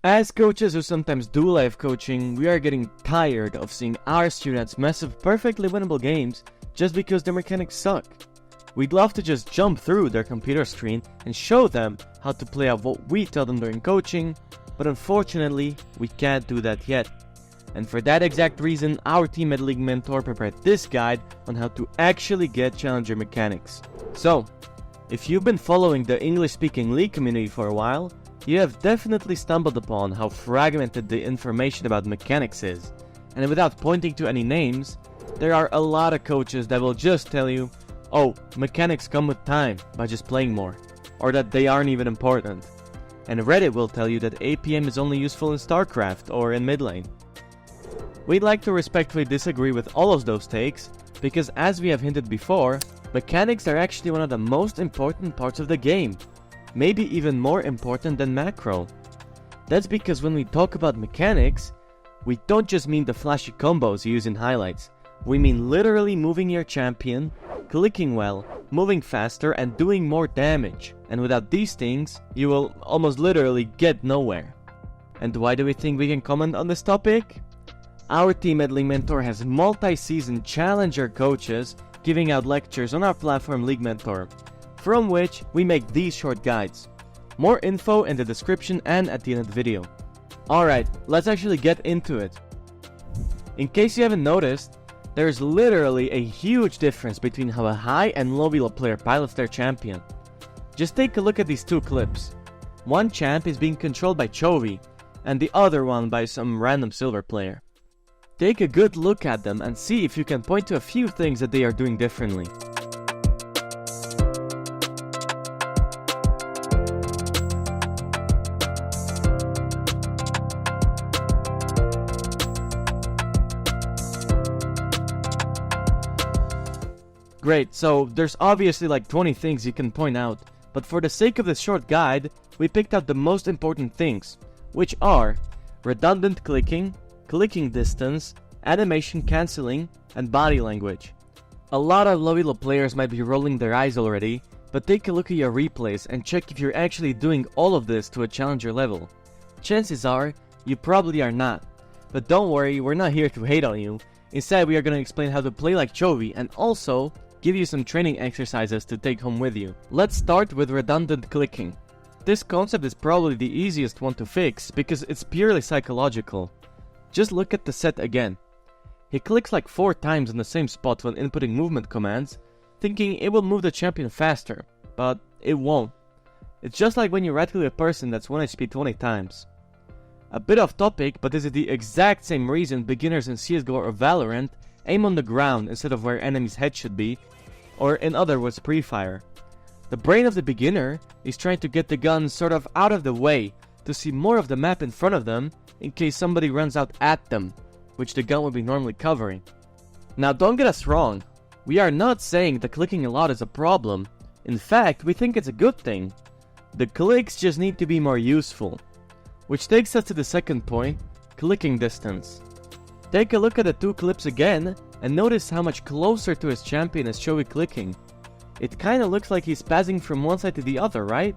As coaches who sometimes do live coaching, we are getting tired of seeing our students mess up perfectly winnable games just because their mechanics suck. We'd love to just jump through their computer screen and show them how to play out what we tell them during coaching, but unfortunately, we can't do that yet. And for that exact reason, our team at League Mentor prepared this guide on how to actually get challenger mechanics. So, if you've been following the English-speaking League community for a while, you have definitely stumbled upon how fragmented the information about mechanics is. And without pointing to any names, there are a lot of coaches that will just tell you, oh, mechanics come with time by just playing more, or that they aren't even important. And Reddit will tell you that APM is only useful in StarCraft or in mid lane. We'd like to respectfully disagree with all of those takes, because as we have hinted before, mechanics are actually one of the most important parts of the game. Maybe even more important than macro. That's because when we talk about mechanics, we don't just mean the flashy combos you use in highlights. We mean literally moving your champion, clicking well, moving faster, and doing more damage. And without these things, you will almost literally get nowhere. And why do we think we can comment on this topic? Our team at League Mentor has multi-season challenger coaches giving out lectures on our platform League Mentor, from which we make these short guides. More info in the description and at the end of the video. Alright, let's actually get into it. In case you haven't noticed, there is literally a huge difference between how a high and low elo player pilots their champion. Just take a look at these two clips. One champ is being controlled by Chovy, and the other one by some random silver player. Take a good look at them and see if you can point to a few things that they are doing differently. Great, so there's obviously like 20 things you can point out, but for the sake of this short guide, we picked out the most important things, which are redundant clicking, clicking distance, animation cancelling, and body language. A lot of low elo players might be rolling their eyes already, but take a look at your replays and check if you're actually doing all of this to a challenger level. Chances are, you probably are not. But don't worry, we're not here to hate on you. Instead, we are going to explain how to play like Chovy and also give you some training exercises to take home with you. Let's start with redundant clicking. This concept is probably the easiest one to fix because it's purely psychological. Just look at the set again. He clicks like 4 times in the same spot when inputting movement commands, thinking it will move the champion faster, but it won't. It's just like when you right click a person that's 1 HP 20 times. A bit off topic, but this is the exact same reason beginners in CSGO or Valorant aim on the ground instead of where enemies' head should be, or in other words pre-fire. The brain of the beginner is trying to get the gun sort of out of the way to see more of the map in front of them in case somebody runs out at them, which the gun would be normally covering. Now don't get us wrong, we are not saying that clicking a lot is a problem. In fact, we think it's a good thing. The clicks just need to be more useful. Which takes us to the second point, clicking distance. Take a look at the 2 clips again and notice how much closer to his champion is Chovy clicking. It kinda looks like he's passing from one side to the other, right?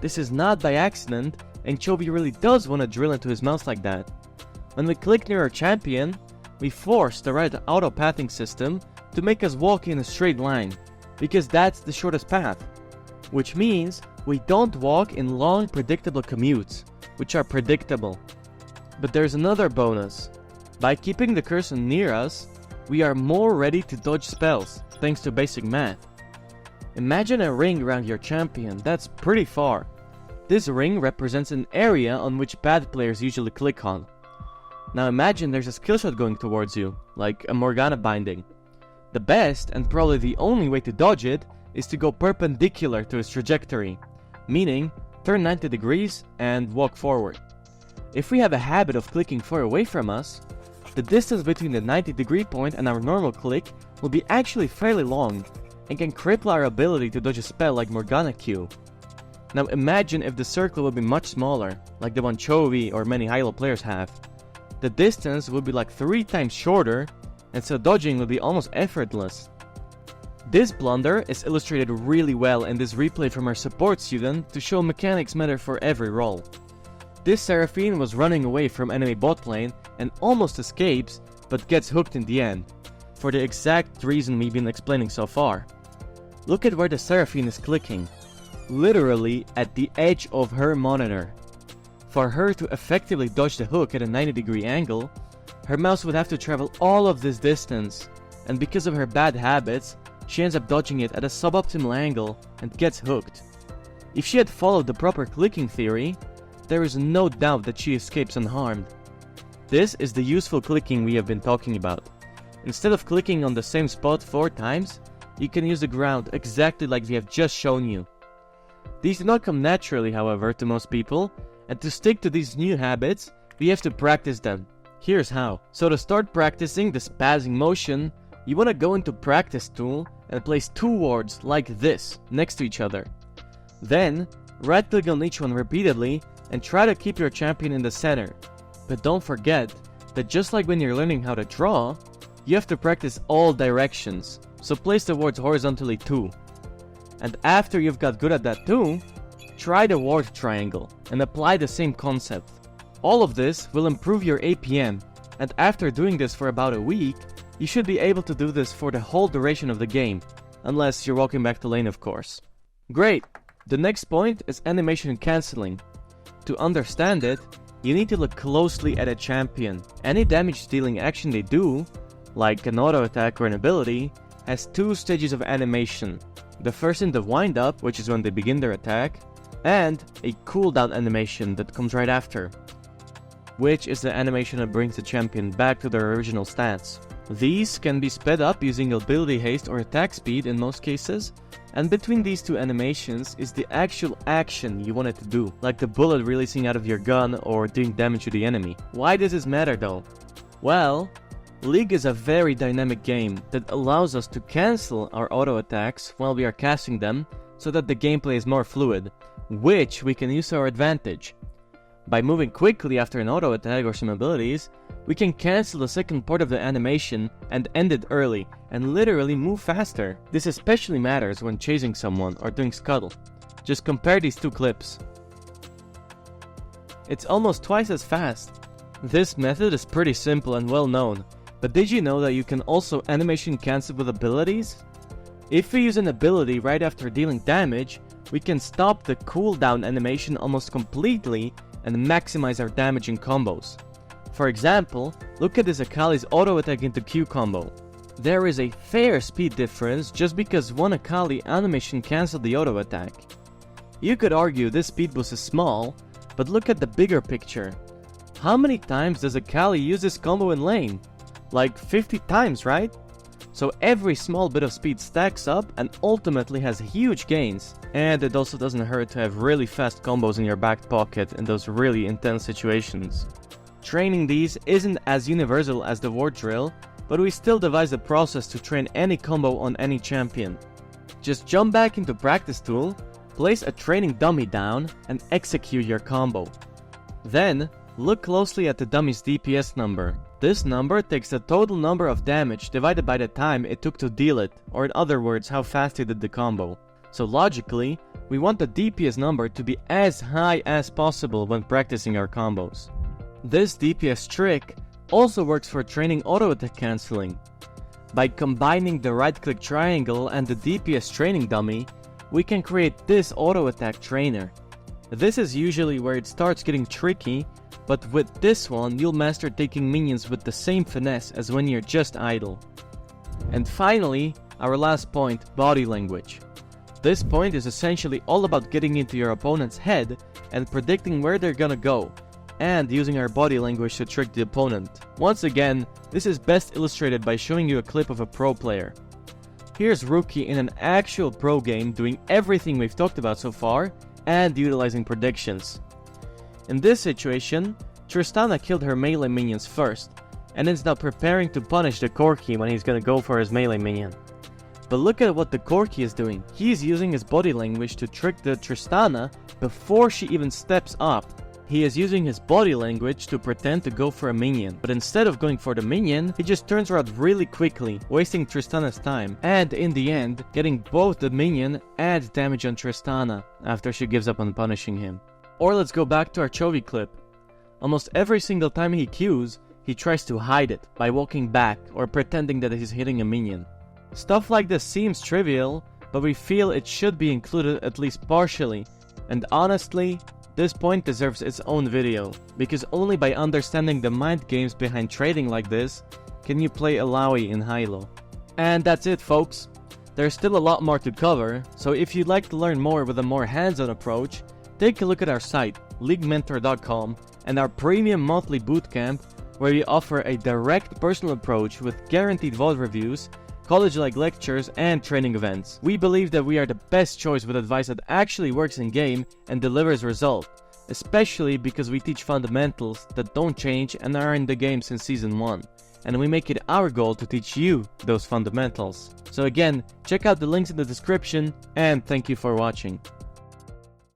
This is not by accident, and Chovy really does want to drill into his mouse like that. When we click near our champion, we force the right auto-pathing system to make us walk in a straight line, because that's the shortest path. Which means we don't walk in long predictable commutes, which are predictable. But there's another bonus. By keeping the cursor near us, we are more ready to dodge spells, thanks to basic math. Imagine a ring around your champion, that's pretty far. This ring represents an area on which bad players usually click on. Now imagine there's a skillshot going towards you, like a Morgana binding. The best, and probably the only way to dodge it, is to go perpendicular to its trajectory, meaning turn 90 degrees and walk forward. If we have a habit of clicking far away from us, the distance between the 90-degree point and our normal click will be actually fairly long, and can cripple our ability to dodge a spell like Morgana Q. Now imagine if the circle would be much smaller, like the one Chovy or many high-elo players have. The distance would be like 3 times shorter, and so dodging would be almost effortless. This blunder is illustrated really well in this replay from our support student to show mechanics matter for every role. This Seraphine was running away from enemy bot lane and almost escapes, but gets hooked in the end, for the exact reason we've been explaining so far. Look at where the Seraphine is clicking, literally at the edge of her monitor. For her to effectively dodge the hook at a 90-degree angle, her mouse would have to travel all of this distance, and because of her bad habits, she ends up dodging it at a suboptimal angle and gets hooked. If she had followed the proper clicking theory, there is no doubt that she escapes unharmed. This is the useful clicking we have been talking about. Instead of clicking on the same spot 4 times, you can use the ground exactly like we have just shown you. These do not come naturally, however, to most people, and to stick to these new habits, we have to practice them. Here's how. So to start practicing the spazzing motion, you want to go into Practice tool and place 2 wards like this, next to each other. Then, right click on each one repeatedly and try to keep your champion in the center. But don't forget that just like when you're learning how to draw, you have to practice all directions, so place the wards horizontally too. And after you've got good at that too, try the ward triangle and apply the same concept. All of this will improve your APM, and after doing this for about a week, you should be able to do this for the whole duration of the game, unless you're walking back to lane of course. Great! The next point is animation cancelling. To understand it, you need to look closely at a champion. Any damage dealing action they do, like an auto attack or an ability, has 2 stages of animation. The first in the wind up, which is when they begin their attack, and a cooldown animation that comes right after, which is the animation that brings the champion back to their original stats. These can be sped up using ability haste or attack speed in most cases, and between these 2 animations is the actual action you want it to do, like the bullet releasing out of your gun or doing damage to the enemy. Why does this matter though? Well, League is a very dynamic game that allows us to cancel our auto attacks while we are casting them so that the gameplay is more fluid, which we can use to our advantage. By moving quickly after an auto attack or some abilities, we can cancel the second part of the animation and end it early and literally move faster. This especially matters when chasing someone or doing scuttle. Just compare these 2 clips. It's almost twice as fast. This method is pretty simple and well known, but did you know that you can also animation cancel with abilities? If we use an ability right after dealing damage, we can stop the cooldown animation almost completely and maximize our damage in combos. For example, look at this Akali's auto attack into Q combo. There is a fair speed difference just because one Akali animation cancelled the auto attack. You could argue this speed boost is small, but look at the bigger picture. How many times does Akali use this combo in lane? Like 50 times, right? So every small bit of speed stacks up and ultimately has huge gains. And it also doesn't hurt to have really fast combos in your back pocket in those really intense situations. Training these isn't as universal as the ward drill, but we still devised a process to train any combo on any champion. Just jump back into Practice tool, place a training dummy down, and execute your combo. Then, look closely at the dummy's DPS number. This number takes the total number of damage divided by the time it took to deal it, or in other words, how fast he did the combo. So logically, we want the DPS number to be as high as possible when practicing our combos. This DPS trick also works for training auto attack cancelling. By combining the right click triangle and the DPS training dummy, we can create this auto attack trainer. This is usually where it starts getting tricky, but with this one you'll master taking minions with the same finesse as when you're just idle. And finally, our last point, body language. This point is essentially all about getting into your opponent's head and predicting where they're gonna go, and using our body language to trick the opponent. Once again, this is best illustrated by showing you a clip of a pro player. Here's Rookie in an actual pro game doing everything we've talked about so far, and utilizing predictions. In this situation, Tristana killed her melee minions first, and is now preparing to punish the Corki when he's gonna go for his melee minion. But look at what the Corki is doing. He's using his body language to trick the Tristana before she even steps up. He is using his body language to pretend to go for a minion, but instead of going for the minion, he just turns around really quickly, wasting Tristana's time, and in the end, getting both the minion and damage on Tristana after she gives up on punishing him. Or let's go back to our Chovy clip. Almost every single time he queues, he tries to hide it by walking back or pretending that he's hitting a minion. Stuff like this seems trivial, but we feel it should be included at least partially, and honestly, this point deserves its own video, because only by understanding the mind games behind trading like this can you play Alawi in high-low. And that's it, folks. There's still a lot more to cover, so if you'd like to learn more with a more hands-on approach, take a look at our site, leaguementor.com, and our premium monthly bootcamp, where we offer a direct personal approach with guaranteed VOD reviews, college-like lectures, and training events. We believe that we are the best choice with advice that actually works in-game and delivers results, especially because we teach fundamentals that don't change and are in the game since Season 1, and we make it our goal to teach you those fundamentals. So again, check out the links in the description, and thank you for watching.